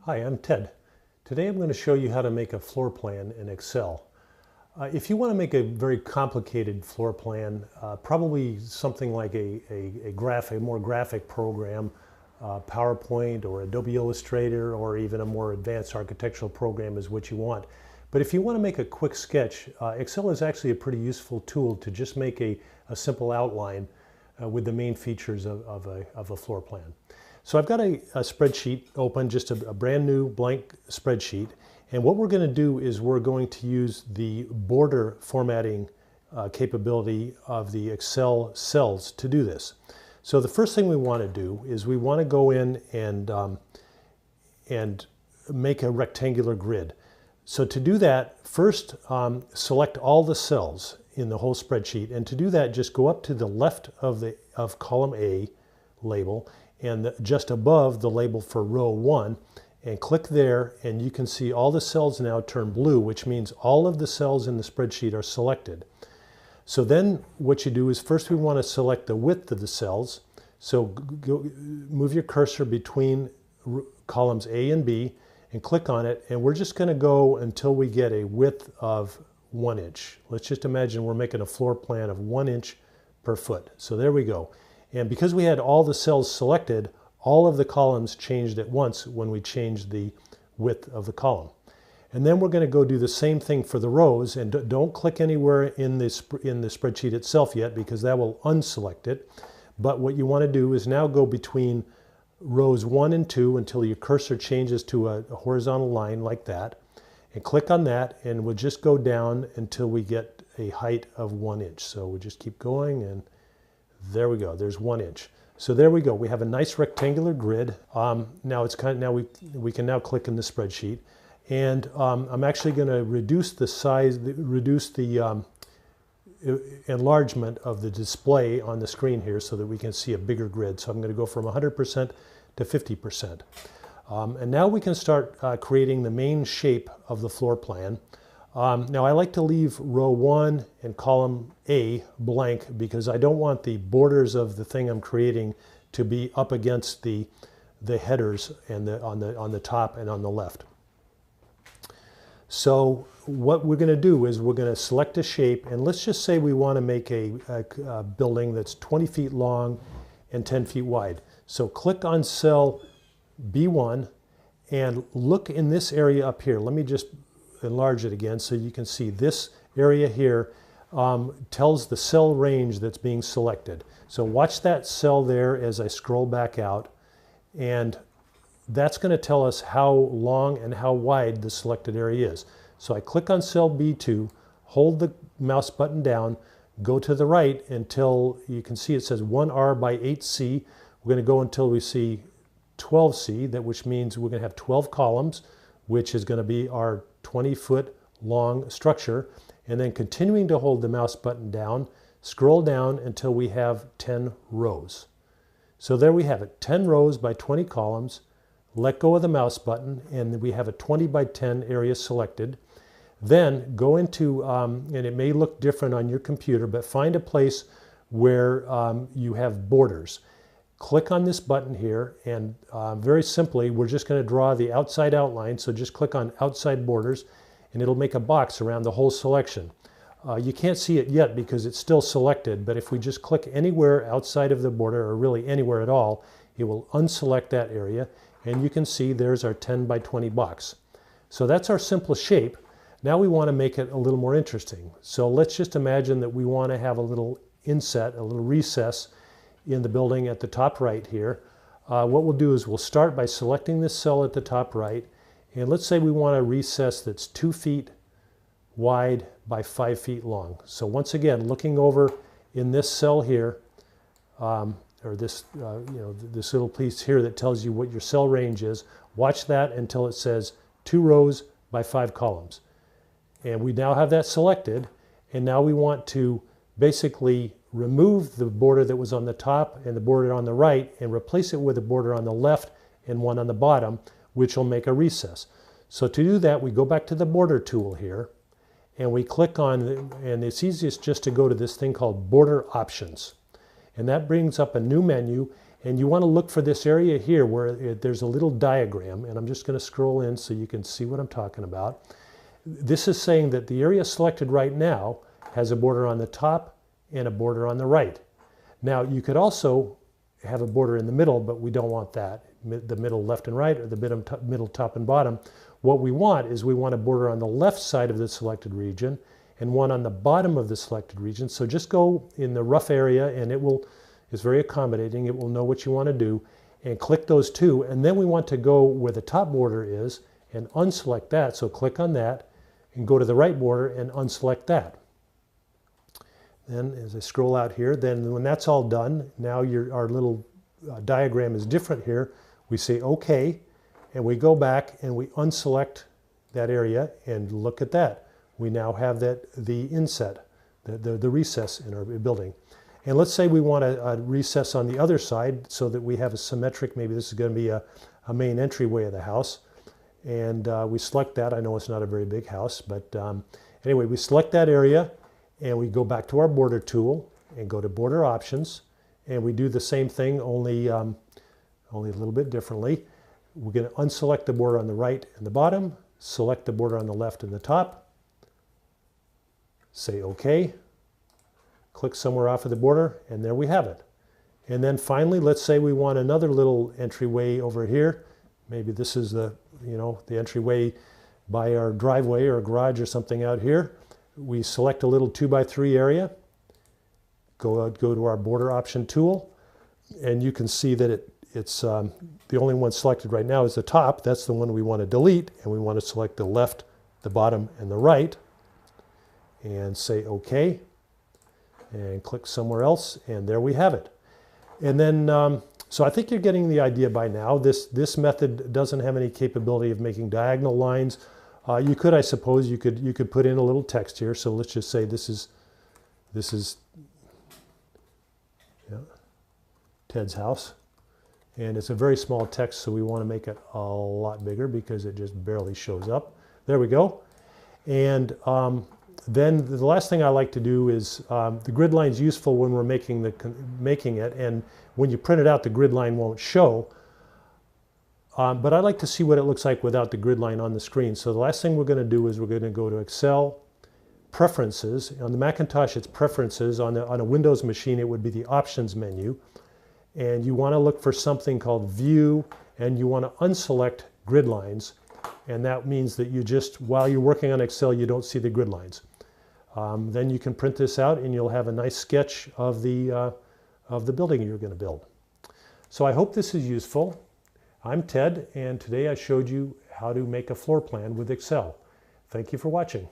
Hi, I'm Ted. Today I'm going to show you how to make a floor plan in Excel. If you want to make a very complicated floor plan, probably something like a more graphic program, PowerPoint or Adobe Illustrator, or even a more advanced architectural program is what you want. But if you want to make a quick sketch, Excel is actually a pretty useful tool to just make a simple outline with the main features of a floor plan. So I've got a spreadsheet open, just a brand new blank spreadsheet. And what we're going to do is we're going to use the border formatting capability of the Excel cells to do this. So the first thing we want to do is we want to go in and make a rectangular grid. So to do that, first select all the cells in the whole spreadsheet. And to do that, just go up to the left of column A label and just above the label for row 1 and click there, and you can see all the cells now turn blue, which means all of the cells in the spreadsheet are selected. So then what you do is first we want to select the width of the cells. So move your cursor between columns A and B and click on it, and we're just going to go until we get a width of 1 inch. Let's just imagine we're making a floor plan of 1 inch per foot. So there we go. And because we had all the cells selected, all of the columns changed at once when we changed the width of the column. And then we're going to go do the same thing for the rows, and don't click anywhere in the spreadsheet itself yet, because that will unselect it. But what you want to do is now go between rows 1 and 2 until your cursor changes to a horizontal line like that, and click on that, and we'll just go down until we get a height of 1 inch. So we'll just keep going, and there we go, there's 1 inch. So there we go, we have a nice rectangular grid. Now it's we can now click in the spreadsheet, and I'm actually going to reduce the size, reduce the enlargement of the display on the screen here so that we can see a bigger grid. So I'm going to go from 100% to 50%. And now we can start creating the main shape of the floor plan. Now I like to leave row 1 and column A blank because I don't want the borders of the thing I'm creating to be up against the headers and on the top and on the left. So what we're going to do is we're going to select a shape, and let's just say we want to make a building that's 20 feet long and 10 feet wide. So click on cell B1 and look in this area up here. Let me just enlarge it again so you can see this area here tells the cell range that's being selected. So watch that cell there as I scroll back out, and that's going to tell us how long and how wide the selected area is. So I click on cell B2, hold the mouse button down, go to the right until you can see it says 1R by 8C. We're going to go until we see 12C, which means we're going to have 12 columns, which is going to be our 20-foot long structure. And then continuing to hold the mouse button down, scroll down until we have 10 rows. So there we have it, 10 rows by 20 columns. Let go of the mouse button, and we have a 20 by 10 area selected. Then go into, and it may look different on your computer, but find a place where you have borders. Click on this button here, and very simply, we're just going to draw the outside outline. So just click on outside borders, and it'll make a box around the whole selection. You can't see it yet because it's still selected, but if we just click anywhere outside of the border, or really anywhere at all, it will unselect that area, and you can see there's our 10 by 20 box. So that's our simple shape. Now we want to make it a little more interesting. So let's just imagine that we want to have a little inset, a little recess in the building at the top right here. What we'll do is we'll start by selecting this cell at the top right, and let's say we want a recess that's 2 feet wide by 5 feet long. So once again, looking over in this cell here, or this this little piece here that tells you what your cell range is, watch that until it says 2 rows by 5 columns. And we now have that selected, and now we want to basically remove the border that was on the top and the border on the right and replace it with a border on the left and one on the bottom, which will make a recess. So to do that, we go back to the border tool here, and we click on, and it's easiest just to go to this thing called border options. And that brings up a new menu, and you want to look for this area here where there's a little diagram, and I'm just going to scroll in so you can see what I'm talking about. This is saying that the area selected right now has a border on the top and a border on the right. Now you could also have a border in the middle, but we don't want that. The middle left and right, or the middle top and bottom. What we want is we want a border on the left side of the selected region and one on the bottom of the selected region. So just go in the rough area, and it's very accommodating. It will know what you want to do, and click those two. And then we want to go where the top border is and unselect that. So click on that and go to the right border and unselect that. Then as I scroll out here, then when that's all done, now our little diagram is different here. We say OK, and we go back and we unselect that area, and look at that. We now have the inset, the recess in our building. And let's say we want a recess on the other side so that we have a symmetric, maybe this is going to be a main entryway of the house. And we select that. I know it's not a very big house, but anyway, we select that area, and we go back to our border tool and go to border options, and we do the same thing, only a little bit differently. We're going to unselect the border on the right and the bottom, select the border on the left and the top, say OK, click somewhere off of the border, and there we have it. And then finally, let's say we want another little entryway over here. Maybe this is the entryway by our driveway or garage or something out here. We select a little 2x3 area, go to our border option tool, and you can see that it's the only one selected right now is the top. That's the one we want to delete, and we want to select the left, the bottom, and the right, and say OK, and click somewhere else, and there we have it. And then, so I think you're getting the idea by now. This method doesn't have any capability of making diagonal lines. You could, I suppose, you could put in a little text here. So let's just say this is Ted's house, and it's a very small text, so we want to make it a lot bigger because it just barely shows up. There we go. And then the last thing I like to do is the grid line is useful when we're making it, and when you print it out, the grid line won't show. But I like to see what it looks like without the grid line on the screen. So the last thing we're going to do is we're going to go to Excel, Preferences. On the Macintosh, it's Preferences. On a Windows machine, it would be the Options menu. And you want to look for something called View, and you want to unselect grid lines. And that means that you just, while you're working on Excel, you don't see the grid lines. Then you can print this out, and you'll have a nice sketch of the building you're going to build. So I hope this is useful. I'm Ted, and today I showed you how to make a floor plan with Excel. Thank you for watching.